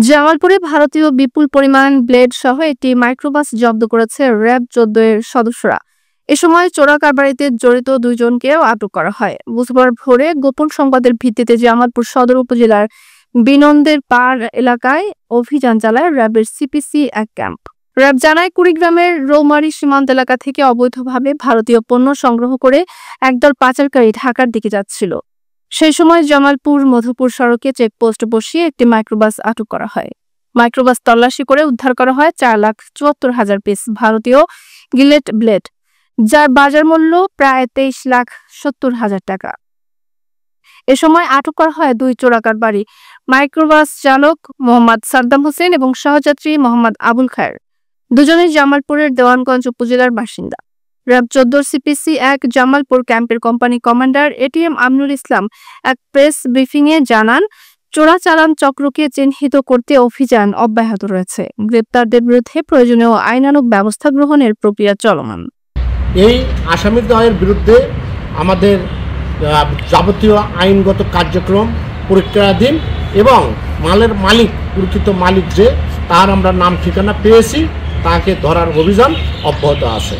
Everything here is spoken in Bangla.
জামালপুরে ভারতীয় বিপুল পরিমাণ ব্লেড সহ একটি মাইক্রোবাস জব্দ করেছে র্যাব ১৪ এর সদস্যরা। এ সময় চোরা কারবারিতে জড়িত দুইজনকেও আটক করা হয়। বুধবার ভোরে গোপন সংবাদের ভিত্তিতে জামালপুর সদর উপজেলার বিনন্দের পাড় এলাকায় অভিযান চালায় র্যাবের সিপিসি ১ ক্যাম্প। র্যাব জানায়, কুড়িগ্রামের রৌমারী সীমান্ত এলাকা থেকে অবৈধভাবে ভারতীয় পণ্য সংগ্রহ করে একদল পাচারকারী ঢাকার দিকে যাচ্ছিল। সেই সময় জামালপুর মধুপুর সড়কে চেকপোস্ট বসিয়ে একটি মাইক্রোবাস আটক করা হয়। মাইক্রোবাস তল্লাশি করে উদ্ধার করা হয় ৪,৭৪,০০০ পিস ভারতীয় গিলেট ব্লেড, যার বাজার মূল্য প্রায় ২৩,৭০,০০০ টাকা। এ সময় আটক করা হয় দুই চোরা কারবারি, মাইক্রোবাস চালক মোহাম্মদ সাদ্দাম হোসেন এবং সহযাত্রী মোহাম্মদ আবুল খায়ের। দুজনেই জামালপুরের দেওয়ানগঞ্জ উপজেলার বাসিন্দা। র্যাব ১৪ সিপিসি ১ জামালপুর ক্যাম্পের company commander ATM Aminul Islam এক প্রেস ব্রিফিংয়ে জানান, চোরাচালান চক্রকে চিহ্নিত করতে অভিযান অব্যাহত রয়েছে। গ্রেপ্তারদের বিরুদ্ধে প্রয়োজনীয় আইনানুগ ব্যবস্থা গ্রহণের প্রক্রিয়া চলমান। এই আসামিদ্বয়ের বিরুদ্ধে আমাদের যাবতীয় আইনগত কার্যক্রম প্রক্রিয়াধীন এবং মালের মালিক, প্রকৃত মালিক যে, তার আমরা নাম ঠিকানা পেয়েছি, তাকে ধরার অভিযান অব্যাহত আছে।